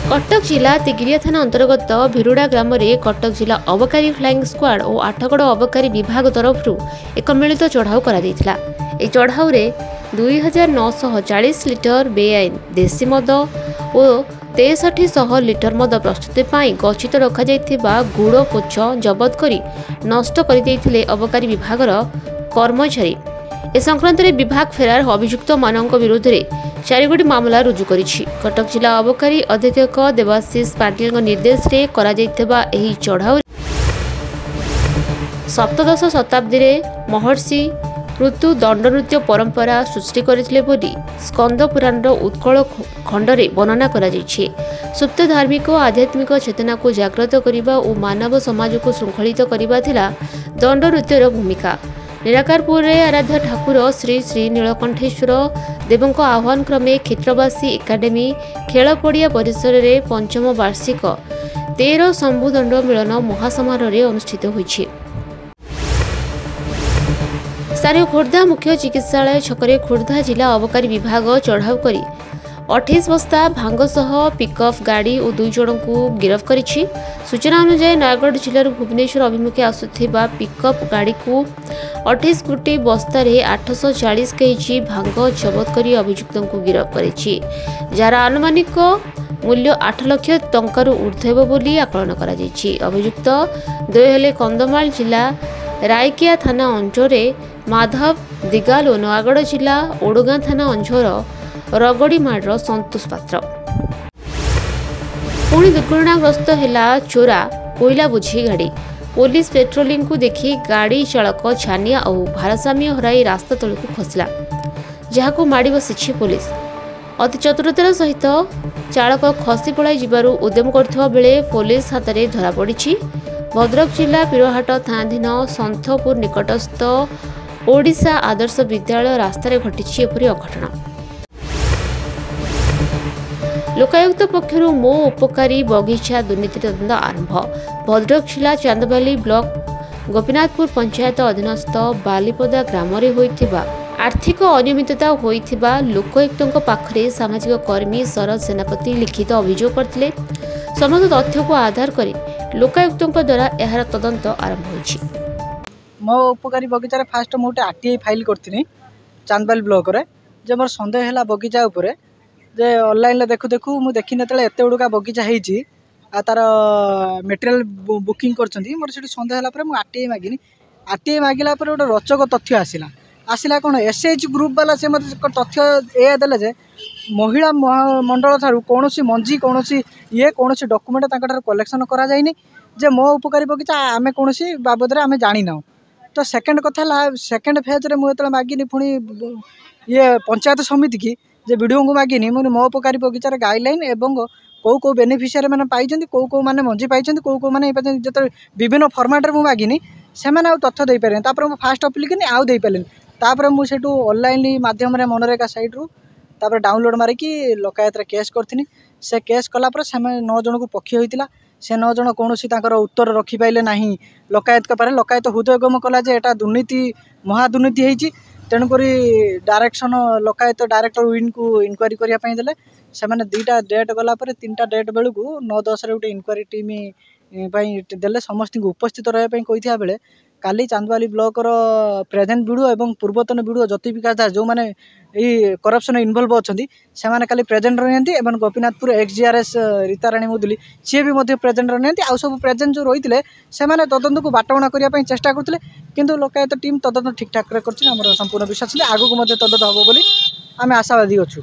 कटक जिला तिगिरिया थाना अंतर्गत भिरुड़ा ग्राम में कटक जिला अबकारी फ्लाइंग स्क्वाड और आठगड़ अबकारी विभाग तरफ एक मिलित चढ़ाऊ कर चढ़ाऊ 2940 लिटर बेआईन देशी मद और 6300 लिटर मद प्रस्तुति गच्छित रखा गुड़ पोछ जबत कर नष्ट कर अबकारी विभाग कर्मचारी। ए संक्रांत विभाग फेरार अभियुक्त मानक विरोध में 4 मामला रुजु करिछि। कटक जिला अबकारी अधीक्षक देवाशीष पाटिल निर्देश में कर चढ़ाऊ सप्तदश शताब्दी में महर्षि ऋतु दंडनृत्य परंपरा सृष्टि करथिले बोली स्कंद पुराण उत्कल खंडरे वर्णना करा जायछि। सुप्त धार्मिक और आध्यात्मिक चेतना को जागृत करिबा और मानव समाज को श्रृंखलित करिबा थिला दंडनृत्यर भूमिका। निराकारपुर आराध्य ठाकुर श्री श्री नीलकंठेश्वर देवों आह्वान क्रमे क्षेत्रवासी एकाडेमी खेल पड़िया परिसर में पंचम वार्षिक 13 शंभुदंड मिलन महासमारोह अनुष्ठित होइछि। स्थानीय खोर्धा मुख्य चिकित्सालय छकरे खोर्धा जिला अबकारी विभाग चढ़ाऊ कर 28 बस्ता भांग सह पिकअप गाड़ी और 2 जन को गिरफ्त करिछि। सूचना अनुसार नयगढ़ जिलार भुवनेश्वर अभिमुखे आसुथिबा पिकअप गाड़ी को 28 गोटी बस्तार 840 केजी भांग जबत कर अभियुक्तों को गिरफ्त करिछि, जार आनुमानिक मूल्य 8 लाख टंकार ऊर्ध्व बोली आकलन करा जायछि। अभियुक्त द्वय हेले कंधमाल जिला रायकिया थाना अंचल माधव दिगाल और नयगढ़ जिला ओडगां थाना अंचल रगड़ीमाड़ संतोष पात्र। पुणी दुर्घटनाग्रस्त है चोरा कोयला बोझी गाड़ी। पुलिस पेट्रोलिंग को देखी गाड़ी चालक छानिया और भारसाम्य हराई रास्ता तल को खसला, जहां माड़ी बसी पुलिस। अति चतुरतार सहित चालक खसी पलाई जीवारु उद्यम करथिबा बेले पुलिस हाथ में धरा पड़ी। भद्रक जिला पीरहाट थानाधीन सन्थपुर निकटस्थ ओडिशा आदर्श विद्यालय रास्तार घटी एपरी अघटन। लोकायुक्त पक्षर मो उपकारी बगीचा दुर्नीति तदंत आरंभ। भद्रक जिला चांदबाली ब्लॉक गोपीनाथपुर पंचायत अधीनस्थ बालीपदा ग्राम में होइथिबा आर्थिक अनियमितता होइथिबा लोकायुक्तों पाखरे सामाजिक कर्मी शरद सेनापति लिखित अभियोग करथिले। समस्त तथ्य को आधार करी लोकायुक्तों द्वारा यार तदंत आरंभ होइछि। मो उपकारी बगीचार फास्ट मोटे आरटीआई फाइल करथिनी चांदबाली ब्लॉक रे जे मोर संदेह हैला बगीचा उपरे जे ऑनलाइन देखु देखु मु देखि नतले एते उडका बगीचा हेइछि आ तार मटेरियल बुकिंग करछंती। मोर सेठी संदेह हला पर मु आरटीआई मागिला पर ओटा रचक तथ्य आसिला कोन एसएच ग्रुप वाला से मते तथ्य ए देले जे महिला मंडल थारु कोनोसी मंजी कोनोसी कोनोसी डॉक्यूमेंट तांका थारु कलेक्शन करा जायनी जे मो उपकारी बगीचा आमे कोनोसी बाबद रे आमे जानि ना। तो सेकंड कथा सेकंड फेज रे मु एतले मागिनी पुनी पंचायत समिति की जे वीडियो को मागिनी मुझे मो उपकारी बगीचार गाइडलाइन एवं कौ कौ बेनिफिशियरी मैंने पाई कौ कौ मैंने मंजी पाई कौ कौ मैंने जो विभिन्न फर्माट मुझे मागिनी से तथ्य दे पारे तापर फास्ट अपील कनी आउ दे पारे तापर मुझे ऑनलाइन माध्यम मनरेगा साइट रू तापर डाउनलोड मारिकी लोकायत केस करथिनी। से केस कलापर से 9 जन को पक्षी होता से 9 जन कौन उत्तर रखिपारे ना लोकायत पारे। लोकायत हृदयगम कला जे एटा दुर्नीति महादुर्नीति होती तेणुक डायरेक्शन लोकायत डायरेक्टर विन को इनक्वारी करने देले से 2टा डेट गलापर 3टा डेट बेलू 9-10 गोटे इनक्वारी टीम देले समस्त उपस्थित रही कही बेले काली चांदबाली ब्लॉक प्रेजेंट वीडियो एवं पूर्वतन वीडियो ज्योति विकास दास जो मैंने करप्शन इनवल्व अच्छा से मैंने काली प्रेजेंट रही एवं गोपीनाथपुर एक्सजीआरएस रीताराणी मुदुली सी भी प्रेजेंट रही आउ सब प्रेजेंट जो रही से तदंत को बाटबणा करने चेष्टा करते किंतु लोकायत टीम तदंत ठीक ठाक कर संपूर्ण विश्वास आगक तदंत हम बोली आम आशावादी अच्छु।